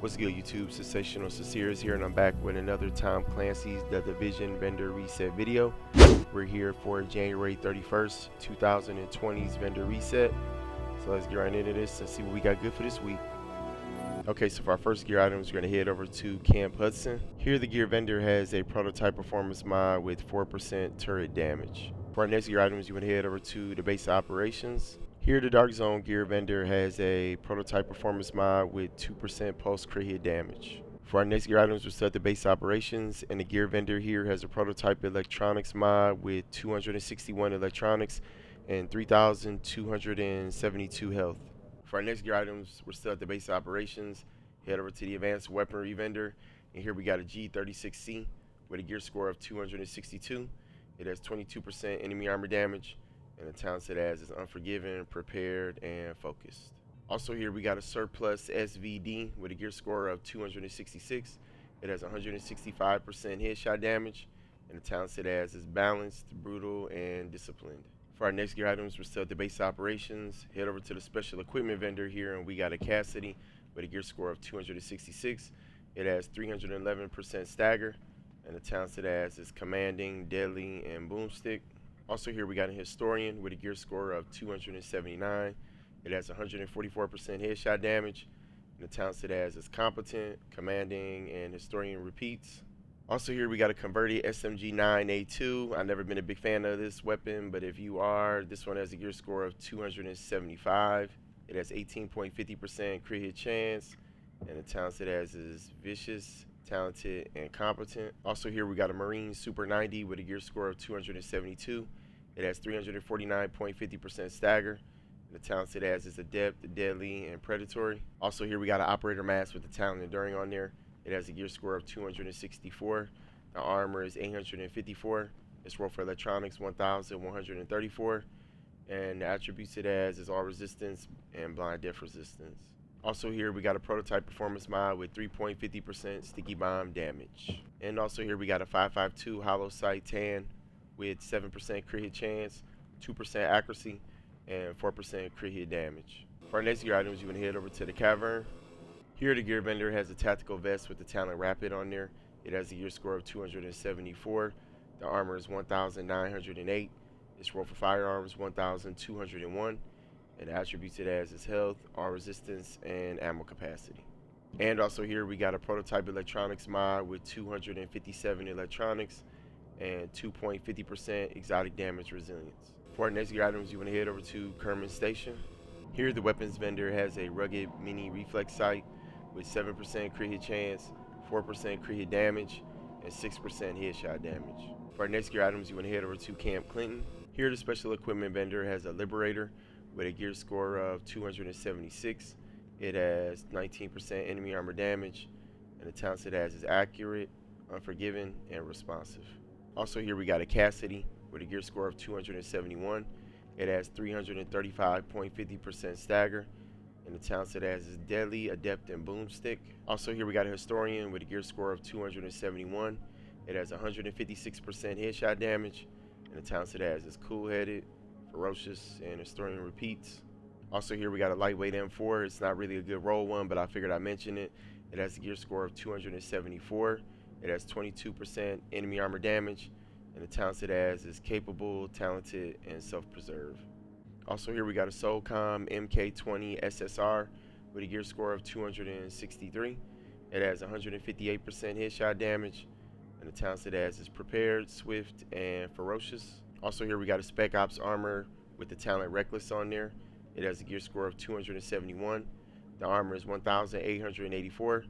What's good, YouTube? Sensational Sinceres here, and I'm back with another Tom Clancy's The Division Vendor Reset video. We're here for January 31st, 2020's Vendor Reset. So let's get right into this and see what we got good for this week. Okay, so for our first gear items, we're going to head over to Camp Hudson. Here, the gear vendor has a prototype performance mod with 4% turret damage. For our next gear items, you want to head over to the base operations. Here, the Dark Zone gear vendor has a prototype performance mod with 2% pulse crit hit damage. For our next gear items, we'll set the base operations, and the gear vendor here has a prototype electronics mod with 261 electronics and 3,272 health. For our next gear items, we're still at the base operations. Head over to the advanced weaponry vendor, and here we got a G36C with a gear score of 262. It has 22% enemy armor damage, and the talents it has is Unforgiven, Prepared, and Focused. Also here we got a Surplus SVD with a gear score of 266. It has 165% headshot damage, and the talents it has is Balanced, Brutal, and Disciplined. For our next gear items, we're still at the base operations. Head over to the special equipment vendor here, and we got a Cassidy with a gear score of 266. It has 311% stagger, and the talents it has is Commanding, Deadly, and Boomstick. Also here we got a Historian with a gear score of 279. It has 144% headshot damage, and the talents it has is Competent, Commanding, and Historian repeats. Also here we got a converted SMG 9A2. I've never been a big fan of this weapon, but if you are, this one has a gear score of 275. It has 18.50% crit hit chance, and the talents it has is Vicious, Talented, and Competent. Also here we got a Marine Super 90 with a gear score of 272. It has 349.50% stagger, and the talents it has is Adept, Deadly, and Predatory. Also here we got an Operator Mask with the talent Enduring on there. It has a gear score of 264. The armor is 854. Its roll for electronics 1,134. And the attributes it has is All Resistance and Blind Death Resistance. Also here we got a prototype performance mod with 3.50% sticky bomb damage. And also here we got a 5.52 hollow sight tan with 7% crit hit chance, 2% accuracy, and 4% crit hit damage. For our next gear items, you want to head over to the Cavern. Here the gear vendor has a tactical vest with the talent Rapid on there. It has a gear score of 274. The armor is 1,908. Its roll for firearms 1,201. And the attributes it has is health, all resistance, and ammo capacity. And also here we got a prototype electronics mod with 257 electronics and 2.50% exotic damage resilience. For our next gear items, you want to head over to Kerman Station. Here the weapons vendor has a rugged mini reflex sight with 7% crit hit chance, 4% crit hit damage, and 6% headshot damage. For our next gear items, you want to head over to Camp Clinton. Here the special equipment vendor has a Liberator with a gear score of 276. It has 19% enemy armor damage, and the talents it has is Accurate, Unforgiven, and Responsive. Also here we got a Cassidy with a gear score of 271. It has 335.50% stagger, and the talents it has is Deadly, Adept, and Boomstick. Also here we got a Historian with a gear score of 271. It has 156% headshot damage, and the talents it has is Cool-Headed, Ferocious, and Historian repeats. Also here we got a lightweight M4. It's not really a good roll one, but I figured I'd mention it. It has a gear score of 274. It has 22% enemy armor damage, and the talents it has is Capable, Talented, and Self-Preserve. Also here we got a Solcom MK20 SSR with a gear score of 263. It has 158% headshot damage, and the talents it has is Prepared, Swift, and Ferocious. Also here we got a Spec Ops Armor with the talent Reckless on there. It has a gear score of 271. The armor is 1,884.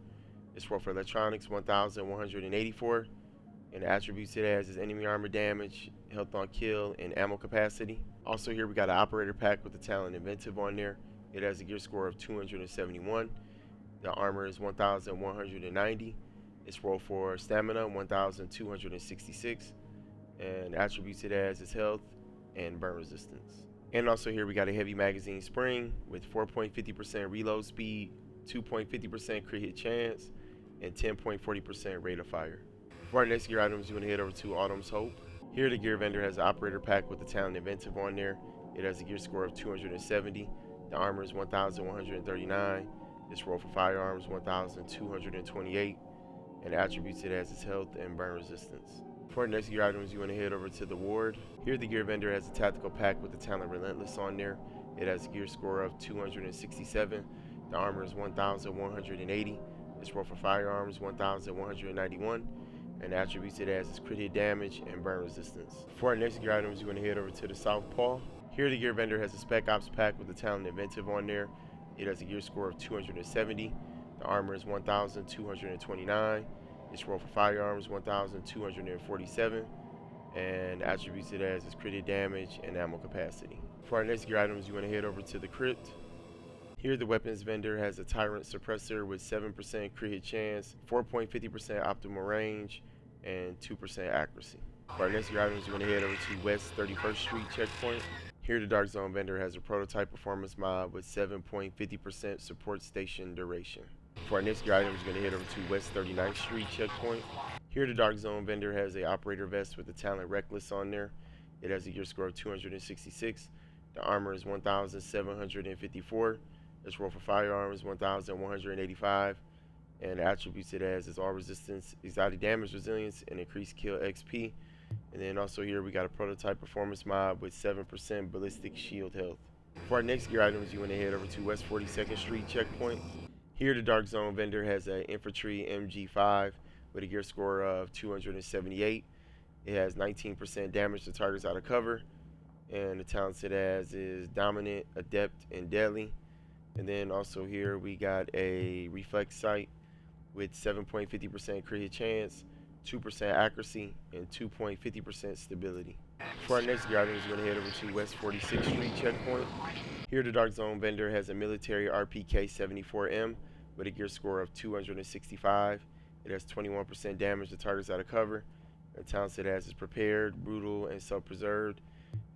Its roll for electronics 1,184. And the attributes it has is enemy armor damage, health on kill, and ammo capacity. Also here we got an operator pack with the talent Inventive on there. It has a gear score of 271. The armor is 1,190. Its roll for stamina 1,266. And the attributes it has is health and burn resistance. And also here we got a heavy magazine spring with 4.50% reload speed, 2.50% crit hit chance, and 10.40% rate of fire. For our next gear items, you want to head over to Autumn's Hope. Here the gear vendor has an operator pack with the talent Inventive on there. It has a gear score of 270. The armor is 1,139. Its roll for firearms 1,228, and attributes it has its health and burn resistance. For our next gear items, you want to head over to the ward. Here the gear vendor has a tactical pack with the talent Relentless on there. It has a gear score of 267. The armor is 1,180. Its roll for firearms 1,191. And the attributes it has is crit hit damage and burn resistance. For our next gear items, you want to head over to the southpaw. Here the gear vendor has a Spec Ops pack with the talent Inventive on there. It has a gear score of 270. The armor is 1,229. Its roll for firearms 1,247, and attributes it has is crit hit damage and ammo capacity. For our next gear items, you want to head over to the crypt. Here the weapons vendor has a Tyrant Suppressor with 7% crit hit chance, 4.50% optimal range, and 2% accuracy. For our next gear items, you want to head over to West 31st Street checkpoint. Here the Dark Zone vendor has a prototype performance mod with 7.50% support station duration. For our next gear items, you're going to head over to West 39th Street checkpoint. Here the Dark Zone vendor has a operator vest with the talent Reckless on there. It has a gear score of 266. The armor is 1,754. Its roll for firearms 1,185. And the attributes it has is all resistance, exotic damage resilience, and increased kill XP. And then also here we got a prototype performance mod with 7% ballistic shield health. For our next gear items, you want to head over to West 42nd Street checkpoint. Here the Dark Zone vendor has an Infantry Mg with a gear score of 278. It has 19% damage to targets out of cover. And the talents it has is Dominant, Adept, and Deadly. And then also here we got a Reflex Sight with 7.50% crit hit chance, 2% accuracy, and 2.50% stability. For our next gear items, we're going to head over to West 46th Street checkpoint. Here the Dark Zone vendor has a military RPK 74M with a gear score of 265. It has 21% damage to targets out of cover. The talents it has is Prepared, Brutal, and Self-Preserved.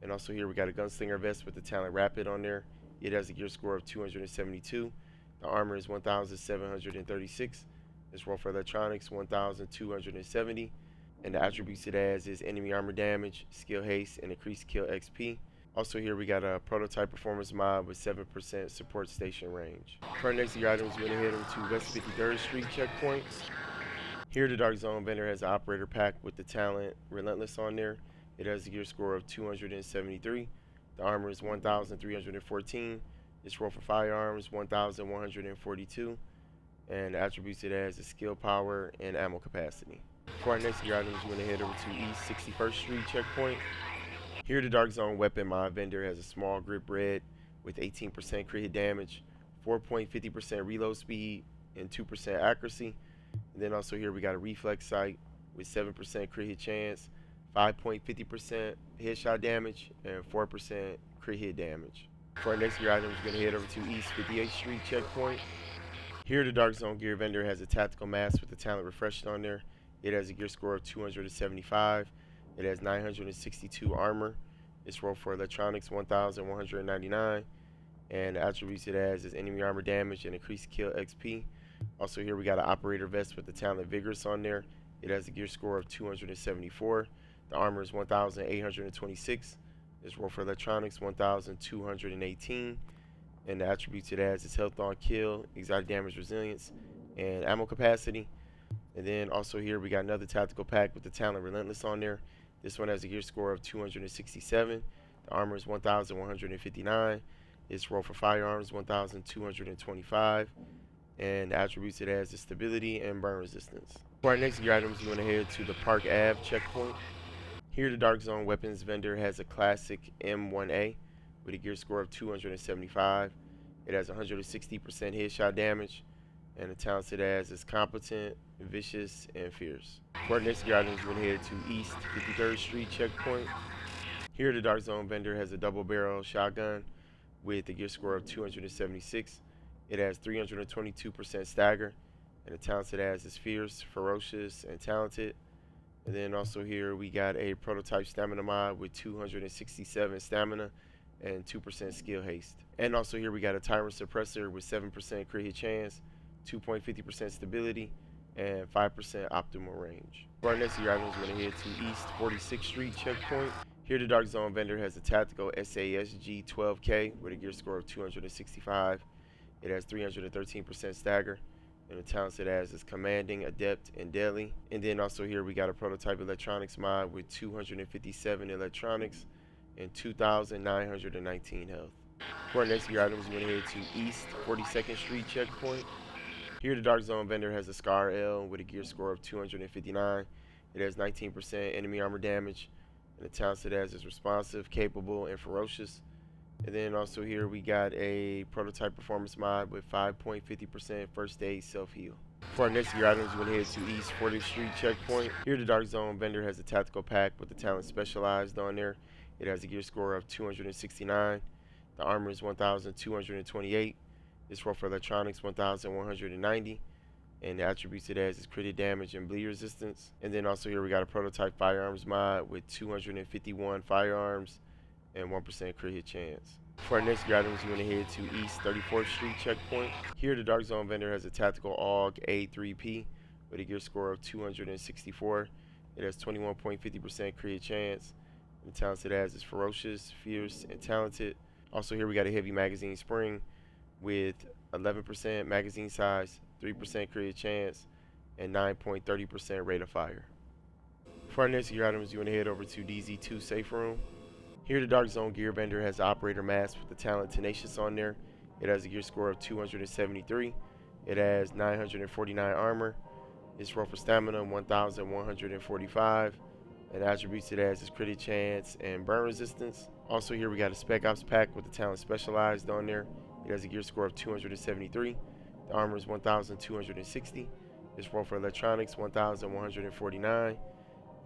And also here we got a Gunslinger vest with the talent Rapid on there. It has a gear score of 272. The armor is 1,736. Its roll for electronics 1,270. And the attributes it has is enemy armor damage, skill haste, and increased kill XP. Also here we got a prototype performance mod with 7% support station range. For our next gear items, we're going to head over to West 53rd Street checkpoint. Here the Dark Zone vendor has an operator pack with the talent Relentless on there. It has a gear score of 273. The armor is 1,314. Its roll for firearms 1,142. And the attributes it has is skill power and ammo capacity. For our next gear items, we're going to head over to East 61st Street checkpoint. Here the Dark Zone weapon mod vendor has a small grip red with 18% crit hit damage, 4.50% reload speed, and 2% accuracy. And then also here we got a Reflex Sight with 7% crit hit chance, 5.50% headshot damage, and 4% crit hit damage. For our next gear items, we're going to head over to East 58th Street checkpoint. Here the Dark Zone gear vendor has a tactical mask with the talent Refreshed on there. It has a gear score of 275. It has 962 armor. Its roll for electronics 1,199. And the attributes it has is enemy armor damage and increased kill XP. Also here we got an operator vest with the talent Vigorous on there. It has a gear score of 274. The armor is 1,826. Its roll for electronics 1,218. And the attributes it has is health on kill, exotic damage resilience, and ammo capacity. And then also here we got another tactical pack with the talent Relentless on there. This one has a gear score of 267. The armor is 1,159. Its roll for firearms 1,225. And the attributes it has is stability and burn resistance. For our next gear items, we want to head to the Park Ave checkpoint. Here the Dark Zone weapons vendor has a classic M1A with a gear score of 275. It has 160% headshot damage. And the talents it has is Competent, Vicious, and Fierce. For our next gear items, we're going to head to East 53rd Street checkpoint. Here the Dark Zone vendor has a double barrel shotgun with a gear score of 276. It has 322% stagger. And the talents it has is Fierce, Ferocious, and Talented. And then also here we got a prototype stamina mod with 267 stamina and 2% skill haste. And also here we got a Tyrant Suppressor with 7% crit hit chance, 2.50% stability, and 5% optimal range. For our next gear items, we're going to head to East 46th Street checkpoint. Here the Dark Zone vendor has a tactical SASG 12K with a gear score of 265. It has 313% stagger. And the talents it has is Commanding, Adept, and Deadly. And then also here we got a prototype electronics mod with 257 electronics and 2,919 health. For our next gear items, we want to head to East 42nd Street checkpoint. Here the Dark Zone vendor has a Scar L with a gear score of 259. It has 19% enemy armor damage. And the talents it has is Responsive, Capable, and Ferocious. And then also here we got a prototype performance mod with 5.50% first aid self-heal. For our next gear items, we're going to head to East 40th Street checkpoint. Here the Dark Zone vendor has a tactical pack with the talent Specialized on there. It has a gear score of 269. The armor is 1,228. This roll for electronics 1,190. And the attributes it has is crit damage and bleed resistance. And then also here we got a prototype firearms mod with 251 firearms and 1% crit hit chance. For our next gear items, we're going to head to East 34th Street checkpoint. Here the Dark Zone vendor has a tactical AUG A3P with a gear score of 264. It has 21.50% crit hit chance. And the talents it has is Ferocious, Fierce, and Talented. Also here we got a heavy magazine spring with 11% magazine size, 3% crit hit chance, and 9.30% rate of fire. For our next gear items, you want to head over to DZ2 Safe Room. Here the Dark Zone gear vendor has the operator mask with the talent Tenacious on there. It has a gear score of 273. It has 949 armor. Its roll for stamina 1,145. And attributes it has is crit chance and burn resistance. Also here we got a Spec Ops pack with the talent Specialized on there. It has a gear score of 273. The armor is 1,260. Its roll for electronics 1,149.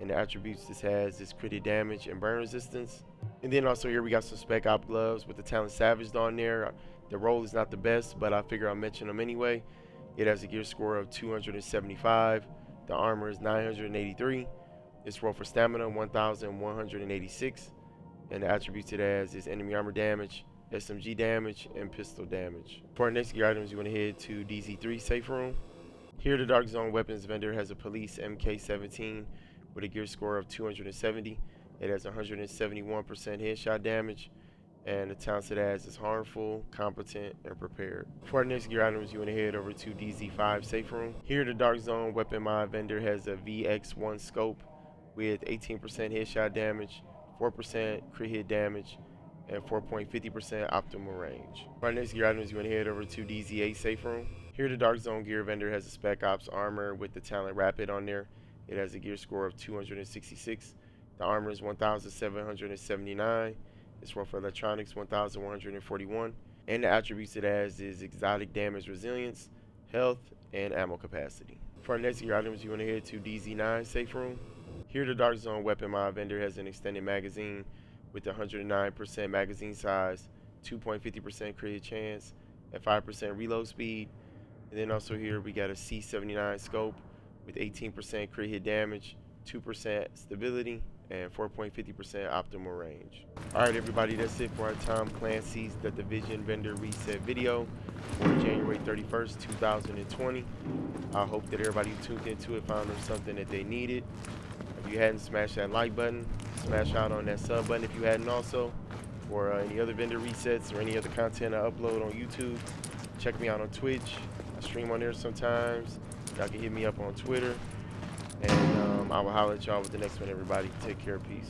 And the attributes this has is crit damage and burn resistance. And then also here we got some Spec Op gloves with the talent Savaged on there. The roll is not the best, but I figure I'll mention them anyway. It has a gear score of 275. The armor is 983. Its roll for stamina 1,186. And the attributes it has is enemy armor damage, SMG damage, and pistol damage. For our next gear items, you want to head to DZ3 Safe Room. Here the Dark Zone weapons vendor has a Police MK17 with a gear score of 270. It has 171% headshot damage, and the talents it has is Harmful, Competent, and Prepared. For our next gear items, you want to head over to DZ5 Safe Room. Here the Dark Zone weapon mod vendor has a VX1 scope with 18% headshot damage, 4% crit hit damage, and 4.50% optimal range. For our next gear items, you want to head over to DZ8 Safe Room. Here the Dark Zone gear vendor has a Spec Ops Armor with the talent Rapid on there. It has a gear score of 266. The armor is 1,779. Its roll for electronics 1,141. And the attributes it has is exotic damage resilience, health, and ammo capacity. For our next gear items, you want to head to DZ9 Safe Room. Here the Dark Zone weapon mod vendor has an extended magazine with 109% magazine size, 2.50% crit chance, and 5% reload speed. And then also here we got a C79 scope with 18% crit hit damage, 2% stability, and 4.50% optimal range. Alright everybody, that's it for our Tom Clancy's The Division vendor reset video for January 31st, 2020. I hope that everybody who tuned into it found them something that they needed. If you hadn't, smash that like button, smash out on that sub button if you hadn't also, for any other vendor resets or any other content I upload on YouTube. Check me out on Twitch. I stream on there sometimes. Y'all can hit me up on Twitter. And I will holler at y'all with the next one, everybody. Take care. Peace.